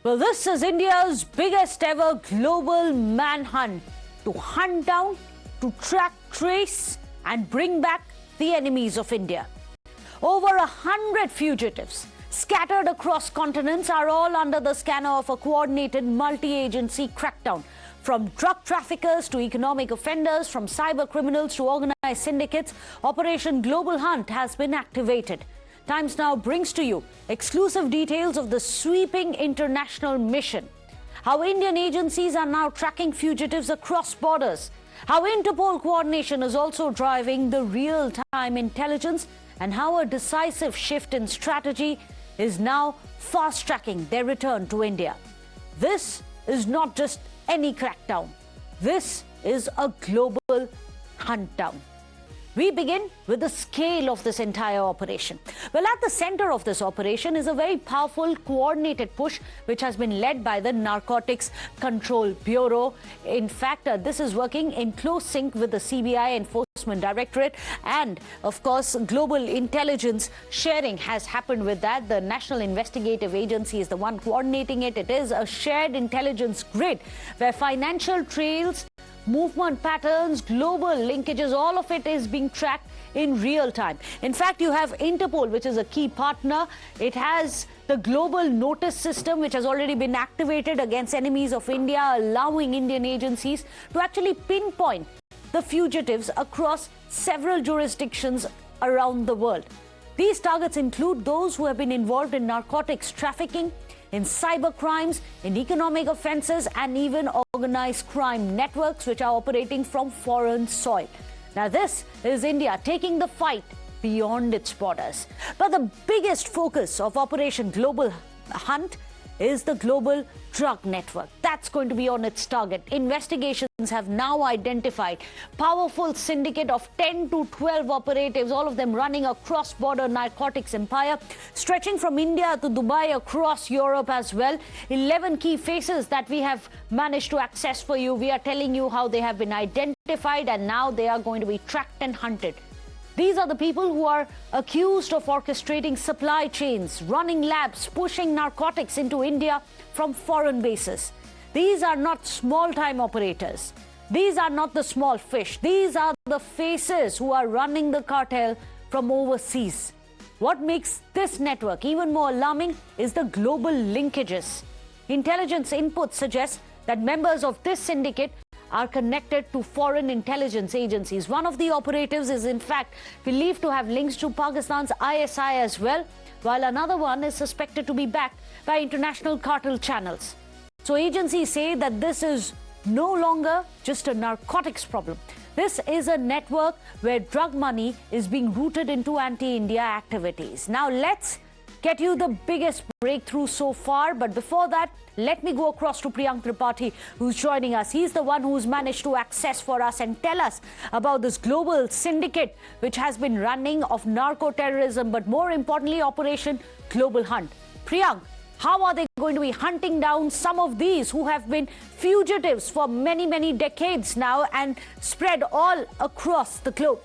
Well, this is India's biggest ever global manhunt to hunt down, to track, trace and bring back the enemies of India. Over 100 fugitives scattered across continents are all under the scanner of a coordinated multi-agency crackdown. From drug traffickers to economic offenders, from cyber criminals to organized syndicates, Operation Global Hunt has been activated. Times Now brings to you exclusive details of the sweeping international mission. How Indian agencies are now tracking fugitives across borders. How Interpol coordination is also driving the real-time intelligence, and how a decisive shift in strategy is now fast-tracking their return to India. This is not just any crackdown. This is a global hunt down. We begin with the scale of this entire operation. Well, at the center of this operation is a very powerful coordinated push which has been led by the Narcotics Control Bureau. In fact, this is working in close sync with the CBI Enforcement Directorate, and of course global intelligence sharing has happened with that. The National Investigative Agency is the one coordinating it. It is a shared intelligence grid where financial trails, movement patterns, global linkages, all of it is being tracked in real time. In fact, you have Interpol, which is a key partner. It has the global notice system, which has already been activated against enemies of India, allowing Indian agencies to actually pinpoint the fugitives across several jurisdictions around the world. These targets include those who have been involved in narcotics trafficking, in cyber crimes, in economic offences, and even organized crime networks which are operating from foreign soil. Now, this is India taking the fight beyond its borders. But the biggest focus of Operation Global Hunt is the global drug network. That's going to be on its target. Investigations have now identified powerful syndicate of 10 to 12 operatives, all of them running a cross-border narcotics empire, stretching from India to Dubai, across Europe as well. 11 key faces that we have managed to access for you. We are telling you how they have been identified, and now they are going to be tracked and hunted. These are the people who are accused of orchestrating supply chains, running labs, pushing narcotics into India from foreign bases. These are not small-time operators. These are not the small fish. These are the faces who are running the cartel from overseas. What makes this network even more alarming is the global linkages. Intelligence input suggests that members of this syndicate are connected to foreign intelligence agencies. One of the operatives is in fact believed to have links to Pakistan's ISI as well, while another one is suspected to be backed by international cartel channels. So agencies say that this is no longer just a narcotics problem. This is a network where drug money is being routed into anti-India activities. Now let's get you the biggest breakthrough so far. But before that, let me go across to Priyank Tripathi, who's joining us. He's the one who's managed to access for us and tell us about this global syndicate which has been running of narco-terrorism, but more importantly, Operation Global Hunt. Priyank, how are they going to be hunting down some of these who have been fugitives for many, many decades now and spread all across the globe?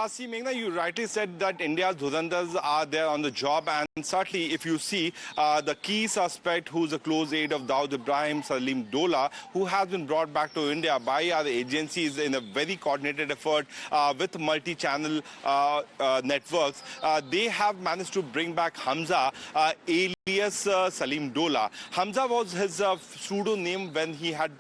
See, Meghna, you rightly said that India's Dhurandas are there on the job, and certainly if you see the key suspect, who's a close aide of Dawood Ibrahim, Salim Dola, who has been brought back to India by our agencies in a very coordinated effort with multi-channel networks, they have managed to bring back Hamza, alias Salim Dola. Hamza was his pseudonym when he had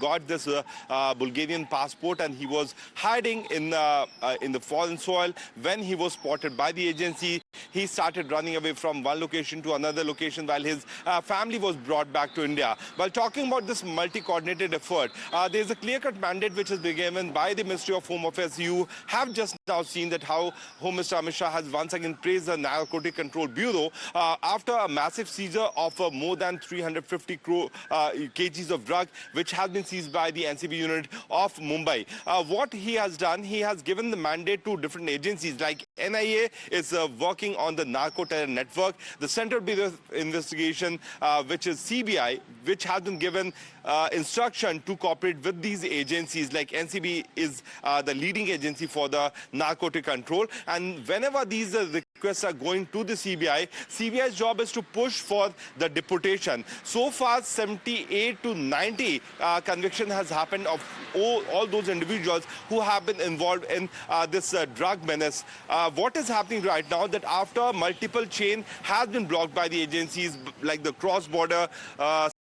got this Bulgarian passport, and he was hiding in the foreign soil. When he was spotted by the agency, he started running away from one location to another location while his family was brought back to India. While talking about this multi-coordinated effort, there is a clear-cut mandate which has been given by the Ministry of Home Affairs. You have just now seen that how Home Minister Amit Shah has once again praised the Narcotic Control Bureau after a massive seizure of more than 350 kgs of drug, which has been seized by the NCB unit of Mumbai. What he has done, he has given the mandate to different agencies like NIA is working on the narco-terror network, the Central Bureau of Investigation, which is CBI, which has been given instruction to cooperate with these agencies. Like NCB is the leading agency for the narcotic control, and whenever these requests are going to the CBI. CBI's job is to push for the deportation. So far, 78 to 90 conviction has happened of all those individuals who have been involved in this drug menace. What is happening right now that after multiple chain has been blocked by the agencies, like the cross-border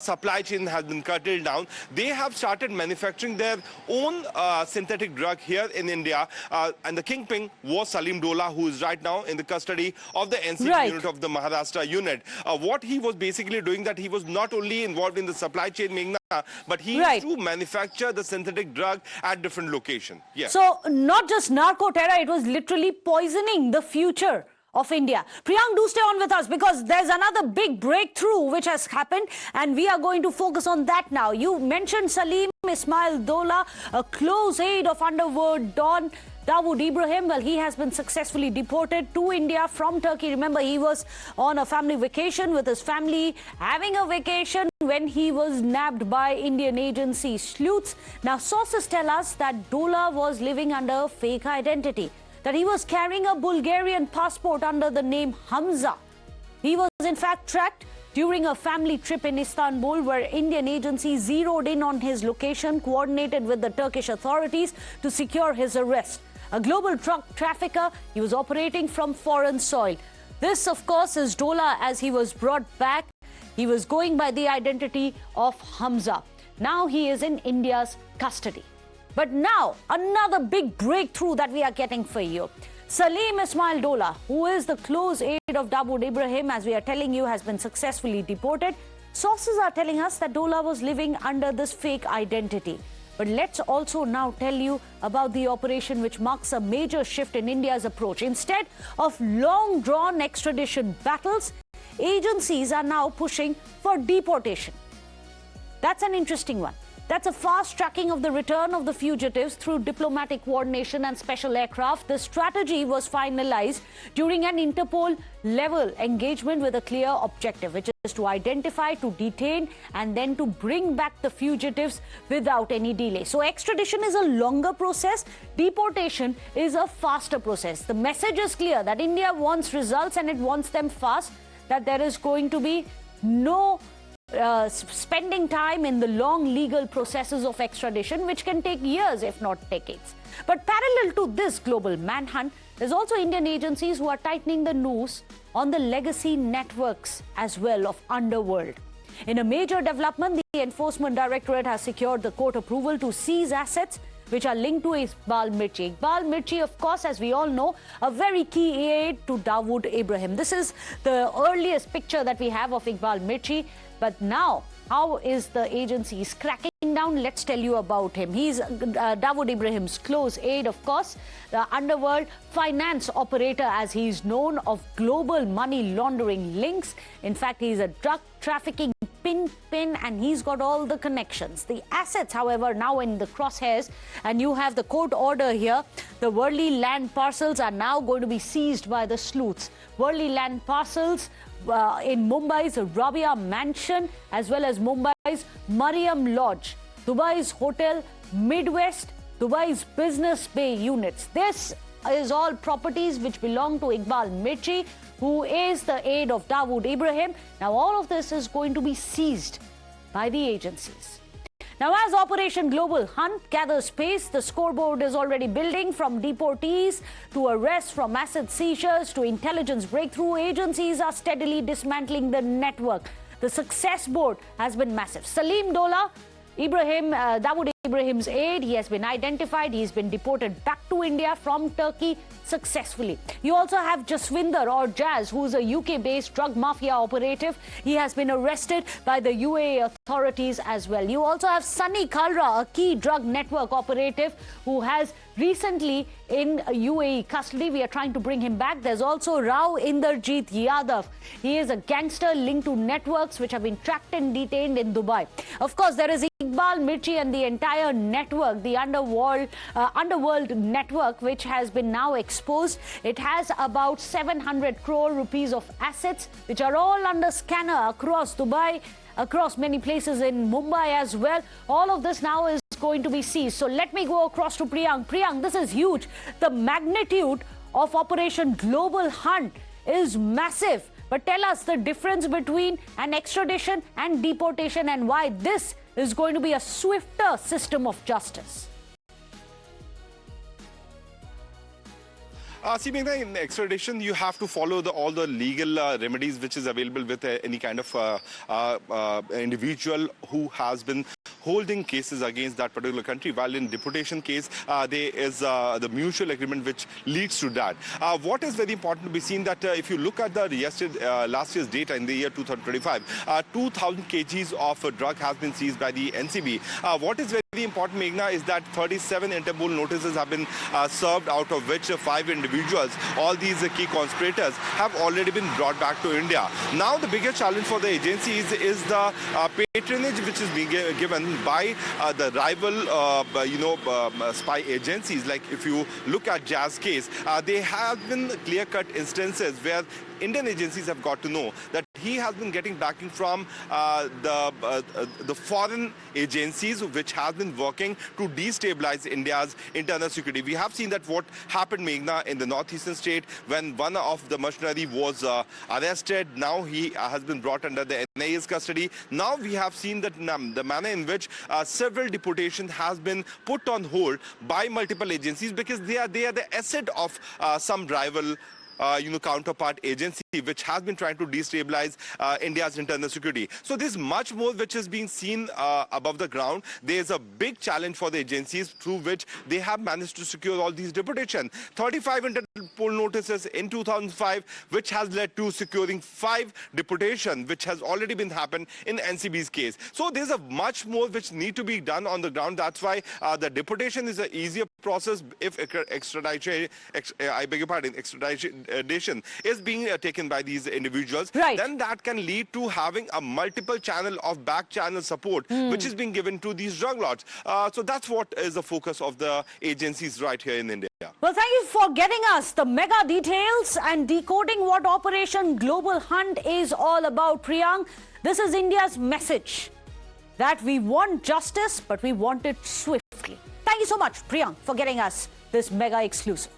supply chain has been curtailed down, they have started manufacturing their own synthetic drug here in India. And the kingpin was Salim Dola, who is right now in the custody of the NCT unit of the Maharashtra unit. What he was basically doing, that he was not only involved in the supply chain, Meghna, but he used to manufacture the synthetic drug at different locations. Yeah. So not just narco terror, it was literally poisoning the future of India. Priyank, do stay on with us because there's another big breakthrough which has happened and we are going to focus on that now. You mentioned Salim Ismail Dola, a close aide of underworld Don Dawood Ibrahim. Well, he has been successfully deported to India from Turkey. Remember, he was on a family vacation with his family, having a vacation when he was nabbed by Indian agency sleuths. Now, sources tell us that Dola was living under a fake identity, that he was carrying a Bulgarian passport under the name Hamza. He was in fact tracked during a family trip in Istanbul, where Indian agencies zeroed in on his location, coordinated with the Turkish authorities to secure his arrest. A global drug trafficker, he was operating from foreign soil. This, of course, is Dola. As he was brought back, he was going by the identity of Hamza. Now he is in India's custody. But now, another big breakthrough that we are getting for you. Salim Ismail Dola, who is the close aide of Dawood Ibrahim, as we are telling you, has been successfully deported. Sources are telling us that Dola was living under this fake identity. But let's also now tell you about the operation which marks a major shift in India's approach. Instead of long-drawn extradition battles, agencies are now pushing for deportation. That's an interesting one. That's a fast tracking of the return of the fugitives through diplomatic coordination and special aircraft. The strategy was finalized during an Interpol level engagement with a clear objective, which is to identify, to detain, and then to bring back the fugitives without any delay. So extradition is a longer process. Deportation is a faster process. The message is clear that India wants results and it wants them fast, that there is going to be no spending time in the long legal processes of extradition, which can take years, if not decades. But parallel to this global manhunt, there's also Indian agencies who are tightening the noose on the legacy networks as well of underworld. In a major development, the Enforcement Directorate has secured the court approval to seize assets which are linked to Iqbal Mirchi. Iqbal Mirchi, of course, as we all know, a very key aide to Dawood Ibrahim. This is the earliest picture that we have of Iqbal Mirchi. But now, how is the agencies cracking down? Let's tell you about him. He's Dawood Ibrahim's close aide, of course, the underworld finance operator, as he's known, of global money laundering links. In fact, he's a drug trafficking pin, and he's got all the connections. The assets, however, now in the crosshairs, and you have the court order here. The Worli land parcels are now going to be seized by the sleuths. Worli land parcels in Mumbai's Rabia Mansion, as well as Mumbai's Mariam Lodge, Dubai's Hotel Midwest, Dubai's Business Bay units. This is all properties which belong to Iqbal Mirchi, who is the aide of Dawood Ibrahim. Now, all of this is going to be seized by the agencies. Now, as Operation Global Hunt gathers pace, the scoreboard is already building, from deportees to arrests, from asset seizures to intelligence breakthrough. Agencies are steadily dismantling the network. The success board has been massive. Salim Dola, Dawood Ibrahim's aide, he has been identified. He's been deported back to India from Turkey successfully. You also have Jaswinder, or Jazz, who's a UK-based drug mafia operative. He has been arrested by the UAE authorities as well. You also have Sunny Kalra, a key drug network operative who has recently in UAE custody. We are trying to bring him back. There's also Rao Inderjeet Yadav. He is a gangster linked to networks which have been tracked and detained in Dubai. Of course, there is Iqbal Mirchi and the entire network, the underworld network, which has been now exposed. It has about 700 crore rupees of assets, which are all under scanner across Dubai, across many places in Mumbai as well. All of this now is going to be seized. So let me go across to Priyank. Priyank, this is huge. The magnitude of Operation Global Hunt is massive. But tell us the difference between an extradition and deportation and why this is going to be a swifter system of justice. See, Meghna, in extradition, you have to follow all the legal remedies which is available with any kind of individual who has been holding cases against that particular country, while in deportation case, there is the mutual agreement which leads to that. What is very important to be seen that if you look at the last year's data in the year 2025, 2,000 kgs of drug has been seized by the NCB. What is very important, Meghna, is that 37 interpol notices have been served, out of which 5 individuals, all these key conspirators, have already been brought back to India. Now, the biggest challenge for the agencies is the patronage which is being given by the rival, spy agencies. Like if you look at Jazz case, there have been clear-cut instances where Indian agencies have got to know that he has been getting backing from the foreign agencies which have been working to destabilize India's internal security. We have seen that what happened, Meghna, in the northeastern state when one of the mercenary was arrested. Now he has been brought under the NIA's custody. Now we have seen that the manner in which several deportations has been put on hold by multiple agencies because they are the asset of some rival counterpart agency which has been trying to destabilize India's internal security. So there's much more which is being seen above the ground. There's a big challenge for the agencies through which they have managed to secure all these deportations. 35 interpol notices in 2005, which has led to securing 5 deportations, which has already been happened in NCB's case. So there's a much more which need to be done on the ground. That's why the deportation is an easier process if extradition is being taken by these individuals. Right. Then that can lead to having a multiple channel of back channel support which is being given to these drug lords. So that's what is the focus of the agencies right here in India. Well, thank you for getting us the mega details and decoding what Operation Global Hunt is all about, Priyank. This is India's message that we want justice, but we want it swiftly. Thank you so much, Priyank, for getting us this mega exclusive.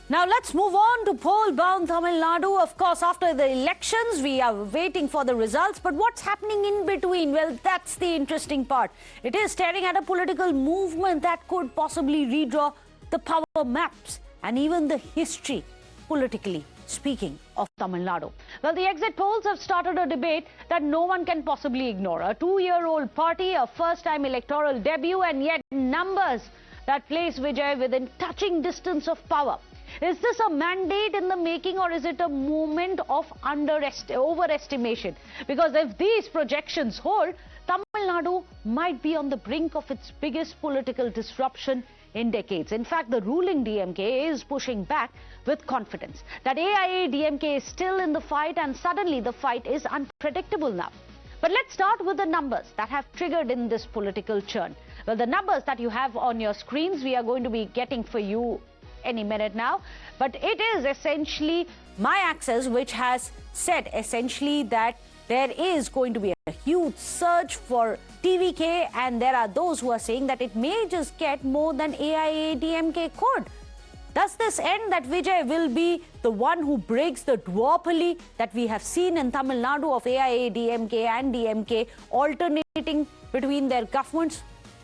Now let's move on to poll-bound Tamil Nadu. Of course, after the elections, we are waiting for the results. But what's happening in between? Well, that's the interesting part. It is staring at a political movement that could possibly redraw the power maps and even the history, politically speaking, of Tamil Nadu. Well, the exit polls have started a debate that no one can possibly ignore. A 2-year-old party, a first-time electoral debut, and yet numbers that place Vijay within touching distance of power. Is this a mandate in the making, or is it a moment of overestimation? Because if these projections hold, Tamil Nadu might be on the brink of its biggest political disruption in decades. In fact, the ruling DMK is pushing back with confidence that AIA-DMK is still in the fight, and suddenly the fight is unpredictable now. But let's start with the numbers that have triggered in this political churn. Well, the numbers that you have on your screens, we are going to be getting for you any minute now, but it is essentially my access which has said essentially that there is going to be a huge surge for TVK, and there are those who are saying that it may just get more than AIA-DMK could. Does this end that Vijay will be the one who breaks the duopoly that we have seen in Tamil Nadu of AIA-DMK and DMK alternating between their governments?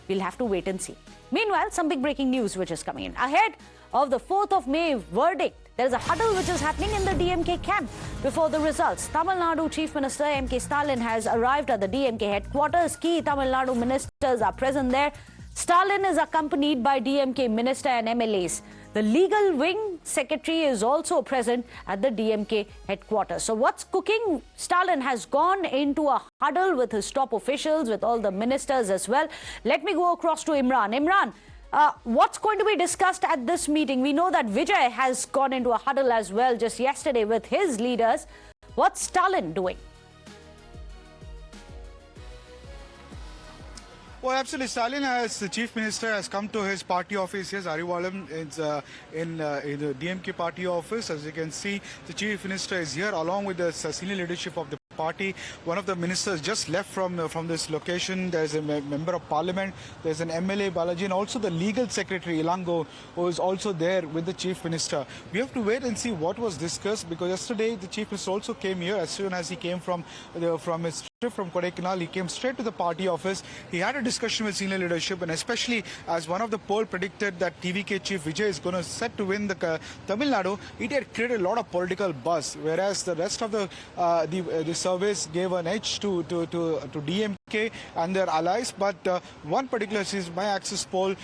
We'll have to wait and see. Meanwhile, some big breaking news which is coming in. Ahead of the 4th of May verdict, there is a huddle which is happening in the DMK camp before the results. Tamil Nadu Chief Minister M.K. Stalin has arrived at the DMK headquarters. Key Tamil Nadu ministers are present there. Stalin is accompanied by DMK minister and MLAs. The legal wing secretary is also present at the DMK headquarters. So what's cooking? Stalin has gone into a huddle with his top officials, with all the ministers as well. Let me go across to Imran. Imran, what's going to be discussed at this meeting? We know that Vijay has gone into a huddle as well just yesterday with his leaders. What's Stalin doing? Well, absolutely. Stalin, as the chief minister, has come to his party office. Yes, Arivalam is in the DMK party office. As you can see, the chief minister is here along with the senior leadership of the party. One of the ministers just left from this location. There's a member of parliament. There's an MLA, Balaji, and also the legal secretary, Ilango, who is also there with the chief minister. We have to wait and see what was discussed, because yesterday the chief minister also came here. As soon as he came from his trip from Kodaikanal, he came straight to the party office. He had a discussion with senior leadership, and especially as one of the poll predicted that TVK chief Vijay is going to set to win the Tamil Nadu, it had created a lot of political buzz, whereas the rest of the surveys gave an edge to DMK and their allies. But one particular is My Access poll,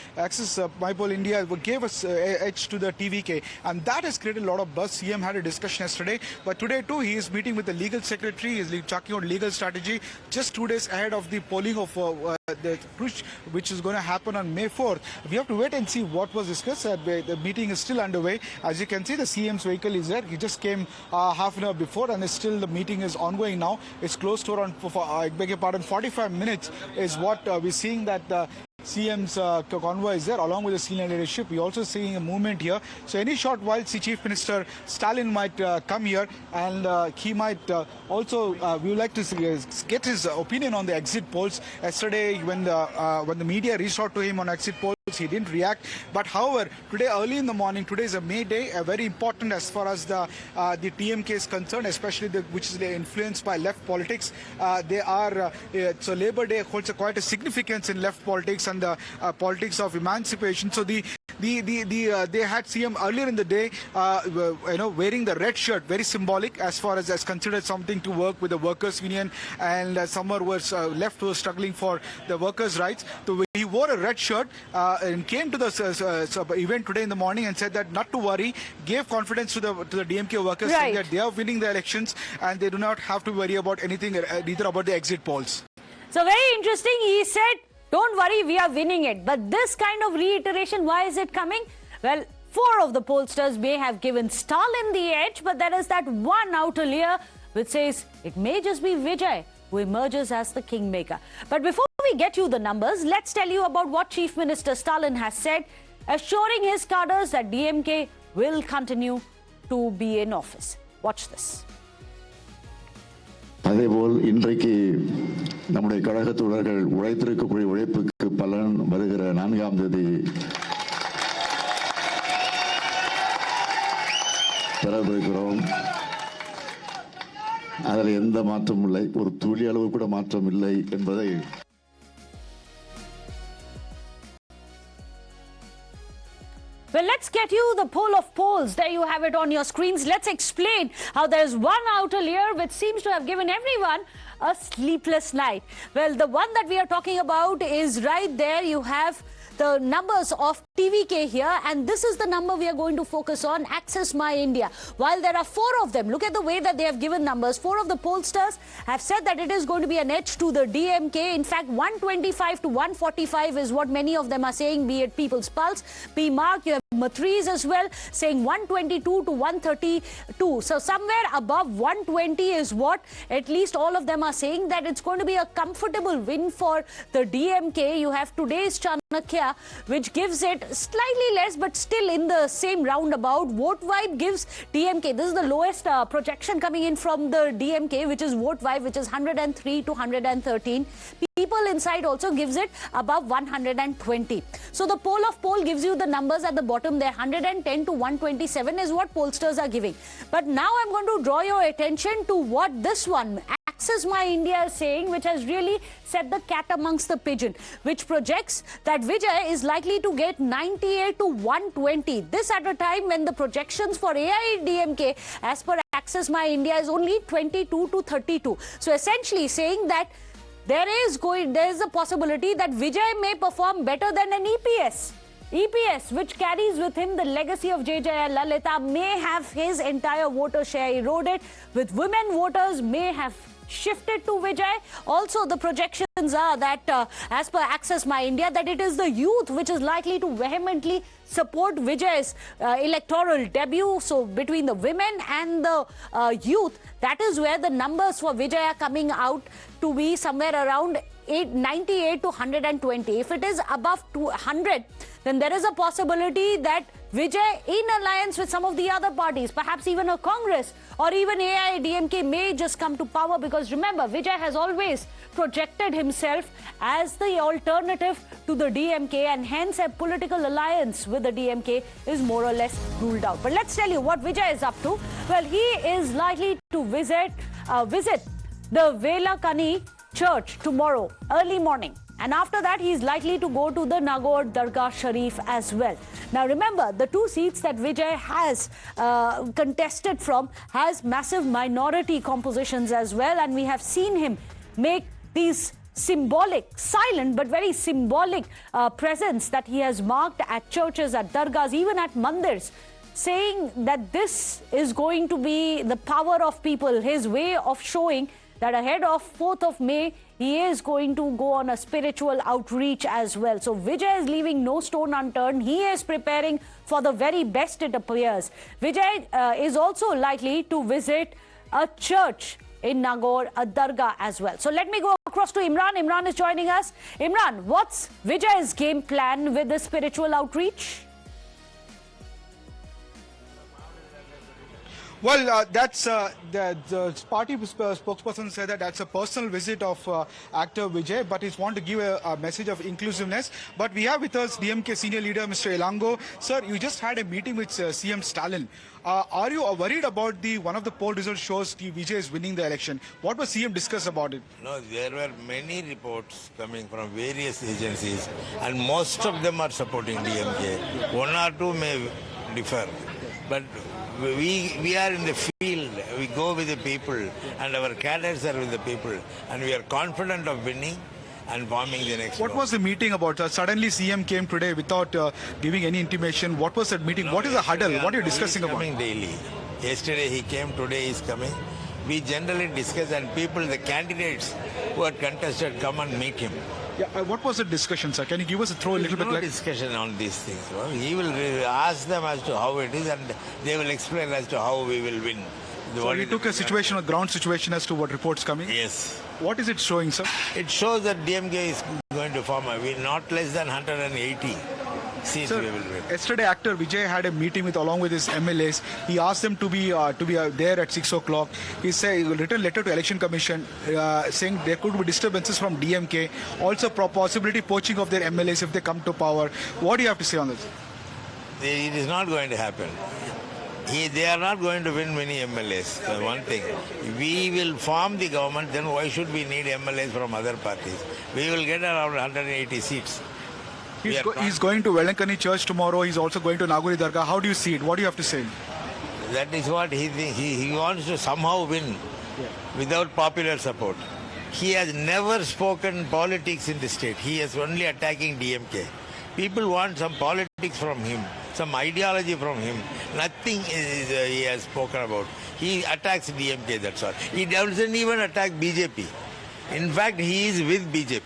My Poll India, gave us edge to the TVK, and that has created a lot of buzz. CM had a discussion yesterday, but today too he is meeting with the legal secretary. He is talking about legal strategy just 2 days ahead of the polling of the push, which is going to happen on May 4th. We have to wait and see what was discussed. The meeting is still underway. As you can see, the CM's vehicle is there. He just came half an hour before, and the meeting is ongoing now. It's close to around, I beg your pardon, 45 minutes is what we're seeing that CM's convoy is there along with the senior leadership. We're also seeing a movement here. So any short while, Chief Minister Stalin might come here, and he might also, we would like to get his opinion on the exit polls. Yesterday, when the media reached out to him on exit polls, he didn't react. But however, today early in the morning, today is a May Day, very important as far as the TMK is concerned, especially which is influenced by left politics. So Labor Day holds quite a significance in left politics and the politics of emancipation. So they had CM earlier in the day, wearing the red shirt, very symbolic as far as considered something to work with the workers' union, and some was left were struggling for the workers' rights. So he wore a red shirt and came to the event today in the morning and said that not to worry, gave confidence to the DMK workers, saying that they are winning the elections and they do not have to worry about anything, either about the exit polls. So very interesting. He said, don't worry, we are winning it. But this kind of reiteration, why is it coming? Well, 4 of the pollsters may have given Stalin the edge, but there is that one outer layer which says it may just be Vijay who emerges as the kingmaker. But before we get you the numbers, let's tell you about what Chief Minister Stalin has said, assuring his cadres that DMK will continue to be in office. Watch this. அதேபோல் இன்றைக்கு நம்முடைய கழக தோழர்கள் உழைத்திருக்கக்கூடிய உழைப்புக்கு பலன் வருகிற 4ஆம் தேதி பெறவிருக்கிறோம். அதில் எந்த மாற்றமும் இல்லை, ஒரு துளி அளவு கூட மாற்றம் இல்லை என்பதை Well, let's get you the poll of polls. There you have it on your screens. Let's explain how there's one outer layer which seems to have given everyone a sleepless night. Well, the one that we are talking about is right there. You have the numbers of TVK here, and this is the number we are going to focus on, Access My India. While there are 4 of them, look at the way that they have given numbers. 4 of the pollsters have said that it is going to be an edge to the DMK. In fact, 125 to 145 is what many of them are saying, be it People's Pulse, be Mark, you have Matriz as well, saying 122 to 132. So somewhere above 120 is what at least all of them are saying, that it's going to be a comfortable win for the DMK. You have today's Chanakya, which gives it slightly less, but still in the same roundabout. Vote Vibe gives DMK, this is the lowest projection coming in from the DMK, which is Vote Vibe, which is 103 to 113. People Inside also gives it above 120. So the poll of poll gives you the numbers at the bottom there. 110 to 127 is what pollsters are giving. But now I'm going to draw your attention to what this one, Access My India, is saying, which has really set the cat amongst the pigeon, which projects that Vijay is likely to get 98 to 120. This at a time when the projections for AIADMK as per Access My India is only 22 to 32. So essentially saying that there is a possibility that Vijay may perform better than an EPS. EPS, which carries with him the legacy of JJ Lalita, may have his entire voter share eroded, with women voters may have shifted to Vijay. Also, the projections are that, as per Access My India, that it is the youth which is likely to vehemently support Vijay's electoral debut. So, between the women and the youth, that is where the numbers for Vijay are coming out to be somewhere around 98 to 120. If it is above 200, then there is a possibility that Vijay, in alliance with some of the other parties, perhaps even a Congress or even AIADMK, may just come to power, because remember, Vijay has always projected himself as the alternative to the DMK, and hence a political alliance with the DMK is more or less ruled out. But let's tell you what Vijay is up to. Well, he is likely to visit the Velakani church tomorrow, early morning. And after that, he is likely to go to the Nagaur Dargah Sharif as well. Now, remember, the two seats that Vijay has contested from has massive minority compositions as well. And we have seen him make these symbolic, silent but very symbolic presence that he has marked at churches, at dargahs, even at mandirs, saying that this is going to be the power of people, his way of showing that ahead of 4th of May, he is going to go on a spiritual outreach as well. So Vijay is leaving no stone unturned. He is preparing for the very best, it appears. Vijay is also likely to visit a church in Nagaur, a dargah as well. So let me go across to Imran. Imran is joining us. Imran, what's Vijay's game plan with the spiritual outreach? Well, that's the party spokesperson said that that's a personal visit of actor Vijay, but he's want to give a message of inclusiveness. But we have with us DMK senior leader Mr. Elango. Sir, you just had a meeting with CM Stalin. Are you worried about one of the poll results shows Vijay is winning the election? What was CM discuss about it? No, there were many reports coming from various agencies, and most of them are supporting DMK. One or two may differ, but we are in the field, we go with the people, and our cadres are with the people, and we are confident of winning and forming the next What was the meeting about? Suddenly CM came today without giving any intimation. What was that meeting? What is the huddle? What are you discussing about? Coming daily. Yesterday he came, today he is coming. We generally discuss, and people, the candidates who are contested, come and meet him. Yeah, what was the discussion, sir? Can you give us a little bit? No discussion on these things. Well, he will ask them as to how it is, and they will explain as to how we will win. So he took a ground situation as to what reports coming? Yes. What is it showing, sir? It shows that DMK is going to form not less than 180 seats. Sir, we will win. Yesterday, actor Vijay had a meeting along with his MLAs. He asked them to be there at 6 o'clock. He said, written letter to Election Commission saying there could be disturbances from DMK, also possibility poaching of their MLAs if they come to power. What do you have to say on this? It is not going to happen. They are not going to win many MLAs. One thing, we will form the government, then why should we need MLAs from other parties? We will get around 180 seats. He's going to Velankani Church tomorrow. He's also going to Naguri Dargah. How do you see it? What do you have to say? That is what he thinks. He wants to somehow win without popular support. He has never spoken politics in the state. He is only attacking DMK. People want some politics from him, some ideology from him. Nothing he has spoken about. He attacks DMK, that's all. He doesn't even attack BJP. In fact, he is with BJP.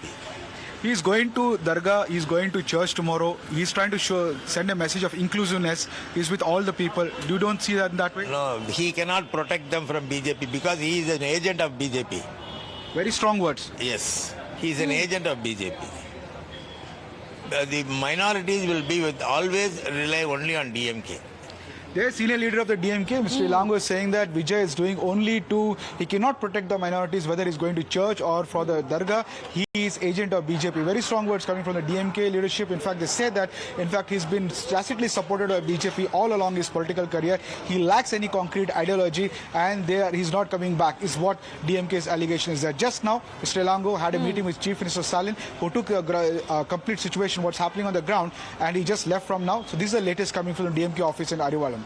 He's going to Dargah, he's going to church tomorrow. He's trying to send a message of inclusiveness. He's with all the people. You don't see that way? No, he cannot protect them from BJP because he is an agent of BJP. Very strong words. Yes, he is an agent of BJP. The minorities will be always rely only on DMK. The senior leader of the DMK, Mr. Elango, is saying that Vijay is doing he cannot protect the minorities, whether he's going to church or for the Dargah. He is agent of BJP. Very strong words coming from the DMK leadership. In fact, they say that, in fact, he's been tacitly supported by BJP all along his political career. He lacks any concrete ideology, and he's not coming back, is what DMK's allegation is. That just now, Mr. Elango had a meeting with Chief Minister Stalin, who took a complete situation, what's happening on the ground, and he just left from now. So this is the latest coming from the DMK office in Arivalam.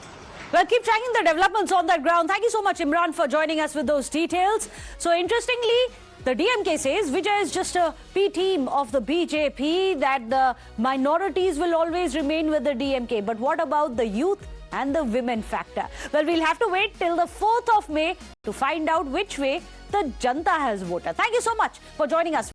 Well, keep tracking the developments on that ground. Thank you so much, Imran, for joining us with those details. So, interestingly, the DMK says Vijay is just a P-team of the BJP, that the minorities will always remain with the DMK. But what about the youth and the women factor? Well, we'll have to wait till the 4th of May to find out which way the Janta has voted. Thank you so much for joining us.